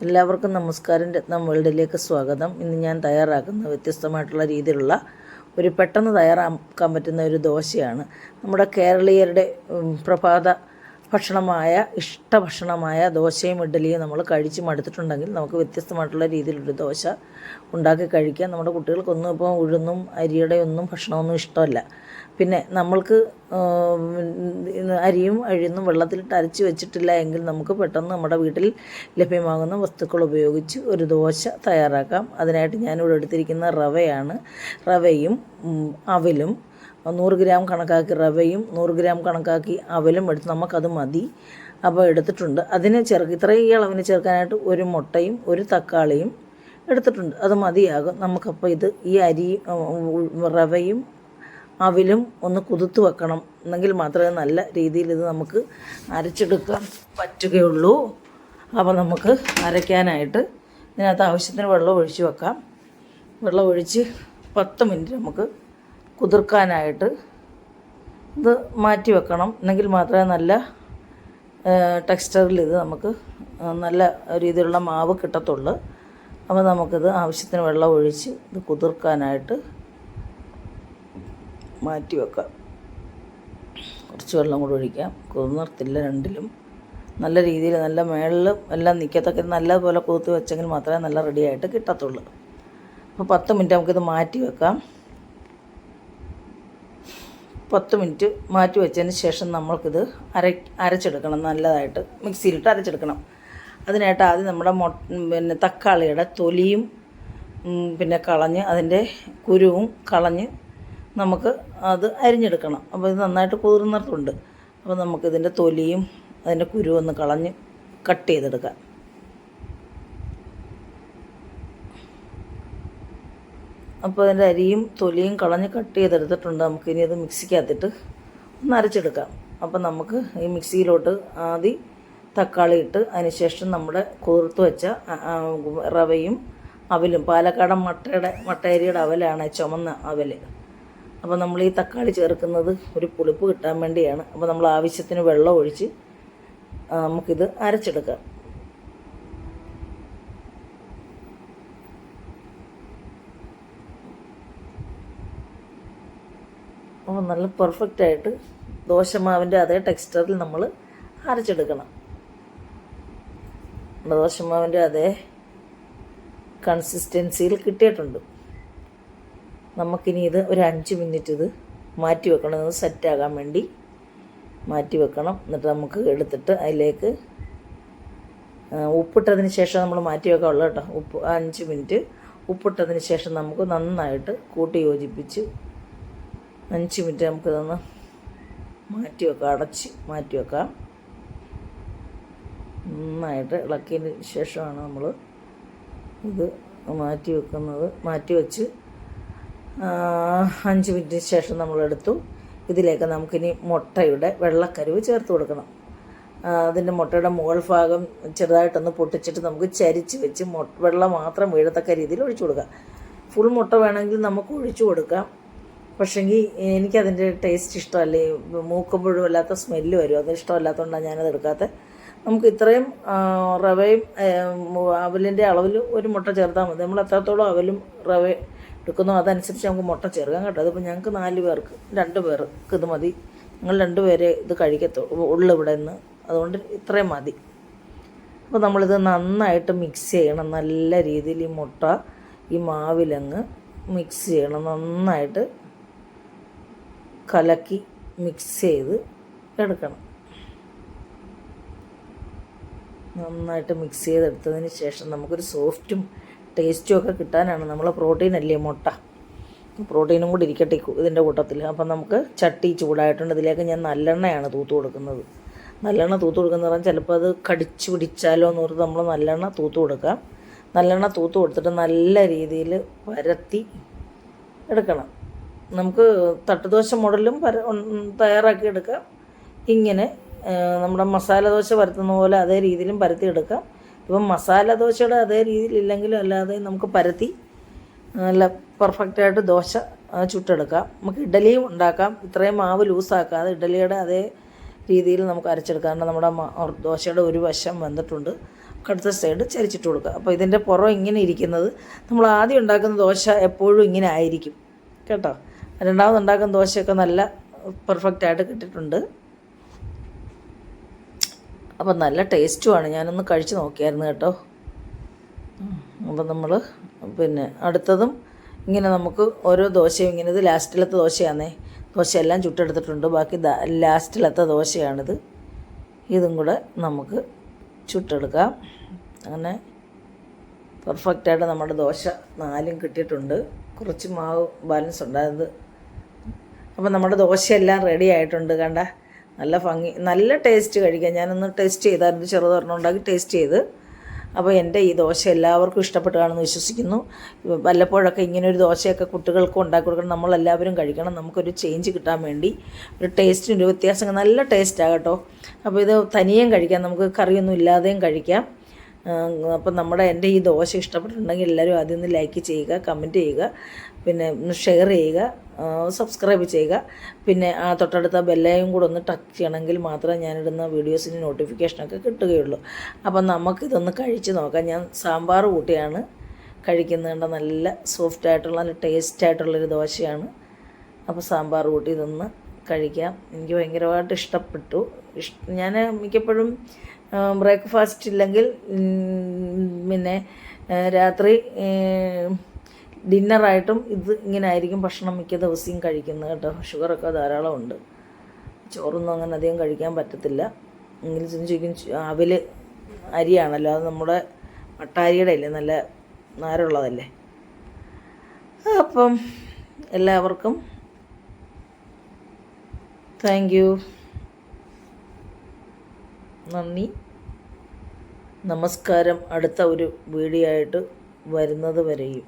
എല്ലാവർക്കും നമസ്കാരം. രത്നം വേൾഡിലേക്ക് സ്വാഗതം. ഇന്ന് ഞാൻ തയ്യാറാക്കുന്ന വ്യത്യസ്തമായിട്ടുള്ള രീതിയിലുള്ള ഒരു പെട്ടെന്ന് തയ്യാറാക്കാൻ പറ്റുന്ന ഒരു ദോശയാണ്. നമ്മുടെ കേരളീയരുടെ പ്രഭാത ഭക്ഷണമായ ഇഷ്ടഭക്ഷണമായ ദോശയും ഇഡ്ഡലിയും നമ്മൾ കഴിച്ച് മടുത്തിട്ടുണ്ടെങ്കിൽ നമുക്ക് വ്യത്യസ്തമായിട്ടുള്ള രീതിയിലൊരു ദോശ ഉണ്ടാക്കി കഴിക്കാം. നമ്മുടെ കുട്ടികൾക്കൊന്നും ഇപ്പോൾ ഉഴുന്നും അരിയുടെ ഒന്നും ഭക്ഷണമൊന്നും ഇഷ്ടമല്ല. പിന്നെ നമ്മൾക്ക് അരിയും അഴുന്നും വെള്ളത്തിലിട്ട് അരച്ച് വെച്ചിട്ടില്ല എങ്കിൽ നമുക്ക് പെട്ടെന്ന് നമ്മുടെ വീട്ടിൽ ലഭ്യമാകുന്ന വസ്തുക്കൾ ഉപയോഗിച്ച് ഒരു ദോശ തയ്യാറാക്കാം. അതിനായിട്ട് ഞാനിവിടെ എടുത്തിരിക്കുന്ന റവയാണ്. റവയും അവലും 100 ഗ്രാം കണക്കാക്കി റവയും 100 ഗ്രാം കണക്കാക്കി അവലും എടുത്ത് നമുക്കത് മതി. അപ്പോൾ എടുത്തിട്ടുണ്ട്. അതിന് ഇത്രയും ഈ അളവിന് ചേർക്കാനായിട്ട് ഒരു മുട്ടയും ഒരു തക്കാളിയും എടുത്തിട്ടുണ്ട്. അത് മതിയാകും നമുക്കപ്പോൾ. ഈ റവയും അവിലും ഒന്ന് കുതിർത്ത് വെക്കണം. എന്നെങ്കിൽ മാത്രമേ നല്ല രീതിയിൽ ഇത് നമുക്ക് അരച്ചെടുക്കാൻ പറ്റുകയുള്ളൂ. അപ്പോൾ നമുക്ക് അരയ്ക്കാനായിട്ട് ഇതിനകത്ത് ആവശ്യത്തിന് വെള്ളം ഒഴിച്ച് വെക്കാം. വെള്ളം ഒഴിച്ച് 10 മിനിറ്റ് നമുക്ക് കുതിർക്കാനായിട്ട് ഇത് മാറ്റി വെക്കണം. എന്നെങ്കിൽ മാത്രമേ നല്ല ടെക്സ്ചറിൽ ഇത് നമുക്ക് നല്ല രീതിയിലുള്ള മാവ് കിട്ടത്തുള്ളൂ. അപ്പോൾ നമുക്കിത് ആവശ്യത്തിന് വെള്ളം ഒഴിച്ച് ഇത് കുതിർക്കാനായിട്ട് മാറ്റി വെക്കാം. കുറച്ച് വെള്ളം കൂടി ഒഴിക്കാം. കുതിർത്തില്ല രണ്ടിലും. നല്ല രീതിയിൽ നല്ല മേളിലും എല്ലാം നിൽക്കത്തക്ക നല്ലപോലെ കുതിർത്ത് വെച്ചെങ്കിൽ മാത്രമേ നല്ല റെഡിയായിട്ട് കിട്ടത്തുള്ളൂ. അപ്പോൾ 10 മിനിറ്റ് നമുക്കിത് മാറ്റി വെക്കാം. 10 മിനിറ്റ് മാറ്റി വെച്ചതിന് ശേഷം നമ്മൾക്കിത് അരച്ചെടുക്കണം. നല്ലതായിട്ട് മിക്സിയിലിട്ട് അരച്ചെടുക്കണം. അതിനായിട്ട് ആദ്യം നമ്മുടെ തക്കാളിയുടെ തൊലിയും കളഞ്ഞ് അതിൻ്റെ കുരുവും കളഞ്ഞ് നമുക്ക് അത് അരിഞ്ഞെടുക്കണം. അപ്പോൾ ഇത് നന്നായിട്ട് കുതിർന്നിട്ടുണ്ട്. അപ്പോൾ നമുക്കിതിൻ്റെ തൊലിയും അതിൻ്റെ കുരുവും ഒന്ന് കളഞ്ഞ് കട്ട് ചെയ്തെടുക്കാം. അപ്പോൾ അതിൻ്റെ അരിയും തൊലിയും കളഞ്ഞ് കട്ട് ചെയ്തെടുത്തിട്ടുണ്ട്. നമുക്കിനി അത് മിക്സിക്കകത്തിട്ട് ഒന്ന് അരച്ചെടുക്കാം. അപ്പോൾ നമുക്ക് ഈ മിക്സിയിലോട്ട് ആദ്യം തക്കാളി ഇട്ട് അതിന് ശേഷം നമ്മുടെ കുതിർത്ത് വെച്ച റവയും അവലും പാലക്കാടൻ മട്ടയരിയുടെ അവലാണ്, ചുമന്ന അവൽ. അപ്പോൾ നമ്മൾ ഈ തക്കാളി ചേർക്കുന്നത് ഒരു പുളിപ്പ് കിട്ടാൻ വേണ്ടിയാണ്. അപ്പോൾ നമ്മൾ ആവശ്യത്തിന് വെള്ളം ഒഴിച്ച് നമുക്കിത് അരച്ചെടുക്കാം. അപ്പോൾ നല്ല പെർഫെക്റ്റായിട്ട് ദോശമാവിൻ്റെ അതേ ടെക്സ്ചറിൽ നമ്മൾ അരച്ചെടുക്കണം. ദോശമാവിൻ്റെ അതേ കൺസിസ്റ്റൻസിയിൽ കിട്ടിയിട്ടുണ്ട്. നമുക്കിനി ഇത് ഒരു 5 മിനിറ്റ് ഇത് മാറ്റി വെക്കണം. ഇത് സെറ്റാകാൻ വേണ്ടി മാറ്റി വെക്കണം. എന്നിട്ട് നമുക്ക് എടുത്തിട്ട് അതിലേക്ക് ഉപ്പിട്ടതിന് ശേഷം നമ്മൾ മാറ്റി വെക്കാനുള്ളൂ കേട്ടോ. 5 മിനിറ്റ് ഉപ്പിട്ടതിന് ശേഷം നമുക്ക് നന്നായിട്ട് കൂട്ടി യോജിപ്പിച്ച് 5 മിനിറ്റ് നമുക്കിതൊന്ന് മാറ്റി വെക്കാം. അടച്ച് മാറ്റി വെക്കാം. നന്നായിട്ട് ഇളക്കിയതിന് ശേഷമാണ് നമ്മൾ ഇത് മാറ്റി വെക്കുന്നത്. മാറ്റി വെച്ച് 5 മിനിറ്റിന് ശേഷം നമ്മളെടുത്തു. ഇതിലേക്ക് നമുക്കിനി മുട്ടയുടെ വെള്ളക്കരുവ് ചേർത്ത് കൊടുക്കണം. അതിൻ്റെ മുട്ടയുടെ മുകൾ ഭാഗം ചെറുതായിട്ടൊന്ന് പൊട്ടിച്ചിട്ട് നമുക്ക് ചരിച്ച് വെച്ച് വെള്ളം മാത്രം വീഴത്തക്ക രീതിയിൽ ഒഴിച്ചു കൊടുക്കാം. ഫുൾ മുട്ട വേണമെങ്കിൽ നമുക്ക് ഒഴിച്ചു കൊടുക്കാം. പക്ഷേങ്കിൽ എനിക്കതിൻ്റെ ടേസ്റ്റ് ഇഷ്ടമല്ലേ, മൂക്കുമ്പോഴും അല്ലാത്ത സ്മെല്ല് വരും. അത് ഇഷ്ടമല്ലാത്തതുകൊണ്ടാണ് ഞാനത് എടുക്കാത്തത്. നമുക്ക് ഇത്രയും റവയും അവലിൻ്റെ അളവിൽ ഒരു മുട്ട ചേർത്താൽ മതി. നമ്മൾ എത്രത്തോളം അവലും റവ എടുക്കുന്നോ അതനുസരിച്ച് നമുക്ക് മുട്ട ചേർക്കാം കേട്ടോ. അതിപ്പോൾ ഞങ്ങൾക്ക് 4 പേർക്ക് 2 പേർക്ക് ഇത് മതി. ഞങ്ങൾ 2 പേരെ ഇത് ഉള്ളു ഇവിടെ നിന്ന്. അതുകൊണ്ട് ഇത്രയും മതി. അപ്പോൾ നമ്മളിത് നന്നായിട്ട് മിക്സ് ചെയ്യണം. നല്ല രീതിയിൽ ഈ മുട്ട ഈ മാവിലങ്ങ് മിക്സ് ചെയ്യണം. നന്നായിട്ട് കലക്കി മിക്സ് ചെയ്ത് എടുക്കണം. നന്നായിട്ട് മിക്സ് ചെയ്തെടുത്തതിന് ശേഷം നമുക്കൊരു സോഫ്റ്റും ടേസ്റ്റും ഒക്കെ കിട്ടാനാണ്. നമ്മൾ പ്രോട്ടീൻ അല്ലേ മുട്ട, പ്രോട്ടീനും കൂടി ഇരിക്കട്ടെ ഇതിൻ്റെ കൂട്ടത്തിൽ. അപ്പം നമുക്ക് ചട്ടി ചൂടായിട്ടുണ്ട്. ഇതിലേക്ക് ഞാൻ നല്ലെണ്ണയാണ് തൂത്ത് കൊടുക്കുന്നത്. നല്ലെണ്ണ തൂത്ത് കൊടുക്കുന്നത് പറഞ്ഞാൽ ചിലപ്പോൾ അത് കടിച്ചു പിടിച്ചാലോ എന്ന് ഓർത്ത് നമ്മൾ നല്ലെണ്ണ തൂത്ത് കൊടുക്കാം. നല്ലെണ്ണ തൂത്ത് കൊടുത്തിട്ട് നല്ല രീതിയിൽ പരത്തി എടുക്കണം. നമുക്ക് തട്ടുദോശ മോഡലും തയ്യാറാക്കി എടുക്കാം. ഇങ്ങനെ നമ്മുടെ മസാല ദോശ പരത്തുന്ന പോലെ അതേ രീതിയിലും പരത്തി എടുക്കാം. ഇപ്പം മസാല ദോശയുടെ അതേ രീതിയിലില്ലെങ്കിലും അല്ലാതെ നമുക്ക് പരത്തി നല്ല പെർഫെക്റ്റായിട്ട് ദോശ ചുട്ടെടുക്കാം. നമുക്ക് ഇഡ്ഡലിയും ഉണ്ടാക്കാം. ഇത്രയും മാവ് ലൂസാക്കാതെ ഇഡ്ഡലിയുടെ അതേ രീതിയിൽ നമുക്ക് അരച്ചെടുക്കാം. കാരണം നമ്മുടെ ദോശയുടെ ഒരു വശം വെന്തിട്ടുണ്ട്. അടുത്ത സൈഡ് ചരിച്ചിട്ട് കൊടുക്കുക. അപ്പോൾ ഇതിൻ്റെ പുറം ഇങ്ങനെ ഇരിക്കുന്നത് നമ്മൾ ആദ്യം ഉണ്ടാക്കുന്ന ദോശ എപ്പോഴും ഇങ്ങനെ ആയിരിക്കും കേട്ടോ. രണ്ടാമത് ഉണ്ടാക്കുന്ന ദോശയൊക്കെ നല്ല പെർഫെക്റ്റായിട്ട് കിട്ടിയിട്ടുണ്ട്. അപ്പം നല്ല ടേസ്റ്റുമാണ്. ഞാനൊന്ന് കഴിച്ച് നോക്കിയായിരുന്നു കേട്ടോ. അപ്പം നമ്മൾ പിന്നെ അടുത്തതും ഇങ്ങനെ നമുക്ക് ഓരോ ദോശയും ഇങ്ങനെ, ഇത് ലാസ്റ്റിലത്തെ ദോശയാണേ. ദോശയെല്ലാം ചുട്ടെടുത്തിട്ടുണ്ട്. ബാക്കി ലാസ്റ്റിലത്തെ ദോശയാണിത്. ഇതും കൂടെ നമുക്ക് ചുട്ടെടുക്കാം. അങ്ങനെ പെർഫെക്റ്റായിട്ട് നമ്മുടെ ദോശ 4 കിട്ടിയിട്ടുണ്ട്. കുറച്ച് മാവ് ബാലൻസ് ഉണ്ടായത്. അപ്പോൾ നമ്മുടെ ദോശയെല്ലാം റെഡി ആയിട്ടുണ്ട്. കണ്ട നല്ല ഭംഗി, നല്ല ടേസ്റ്റ് കഴിക്കാൻ. ഞാനൊന്ന് ടേസ്റ്റ് ചെയ്തായിരുന്നു, ചെറുതൊരെണ്ണം ഉണ്ടാക്കി ടേസ്റ്റ് ചെയ്ത്. അപ്പോൾ എൻ്റെ ഈ ദോശ എല്ലാവർക്കും ഇഷ്ടപ്പെട്ട് കാണുമെന്ന് വിശ്വസിക്കുന്നു. വല്ലപ്പോഴൊക്കെ ഇങ്ങനൊരു ദോശയൊക്കെ കുട്ടികൾക്കും ഉണ്ടാക്കി കൊടുക്കണം. നമ്മളെല്ലാവരും കഴിക്കണം. നമുക്കൊരു ചേഞ്ച് കിട്ടാൻ വേണ്ടി, ഒരു ടേസ്റ്റിനൊരു വ്യത്യാസം. നല്ല ടേസ്റ്റാണ് കേട്ടോ. അപ്പോൾ ഇത് തനിയും കഴിക്കാം, നമുക്ക് കറിയൊന്നും ഇല്ലാതെയും കഴിക്കാം. അപ്പം എൻ്റെ ഈ ദോശ ഇഷ്ടപ്പെട്ടിട്ടുണ്ടെങ്കിൽ എല്ലാവരും ആദ്യം ഒന്ന് ലൈക്ക് ചെയ്യുക, കമൻറ്റ് ചെയ്യുക, പിന്നെ ഷെയർ ചെയ്യുക, സബ്സ്ക്രൈബ് ചെയ്യുക. പിന്നെ ആ തൊട്ടടുത്ത ബെല്ലയും കൂടെ ഒന്ന് ടച്ച് ചെയ്യണമെങ്കിൽ മാത്രമേ ഞാനിടുന്ന വീഡിയോസിന് നോട്ടിഫിക്കേഷനൊക്കെ കിട്ടുകയുള്ളൂ. അപ്പം നമുക്കിതൊന്ന് കഴിച്ച് നോക്കാം. ഞാൻ സാമ്പാർ കൂട്ടിയാണ് കഴിക്കുന്നത്. നല്ല സോഫ്റ്റായിട്ടുള്ള നല്ല ടേസ്റ്റായിട്ടുള്ളൊരു ദോശയാണ്. അപ്പോൾ സാമ്പാർ കൂട്ടി ഇതൊന്ന് കഴിക്കാം. എനിക്ക് ഭയങ്കരമായിട്ട് ഇഷ്ടപ്പെട്ടു. ഞാൻ മിക്കപ്പോഴും ബ്രേക്ക്ഫാസ്റ്റ് ഇല്ലെങ്കിൽ പിന്നെ രാത്രി ഡിന്നറായിട്ടും ഇത് ഇങ്ങനെ ആയിരിക്കും ഭക്ഷണം മിക്ക ദിവസവും കഴിക്കുന്നത് കേട്ടോ. ഷുഗറൊക്കെ ധാരാളം ഉണ്ട്. ചോറൊന്നും അങ്ങനെ അധികം കഴിക്കാൻ പറ്റത്തില്ല. എങ്കിലും ചോദിക്കും, അവിൽ അരിയാണല്ലോ, അത് നമ്മുടെ മട്ടാരിയുടെ അല്ലേ, നല്ല നാരുള്ളതല്ലേ. അപ്പം എല്ലാവർക്കും താങ്ക് യു, നന്ദി, നമസ്കാരം. അടുത്ത ഒരു വീഡിയോ ആയിട്ട് വരുന്നത് വരെയും.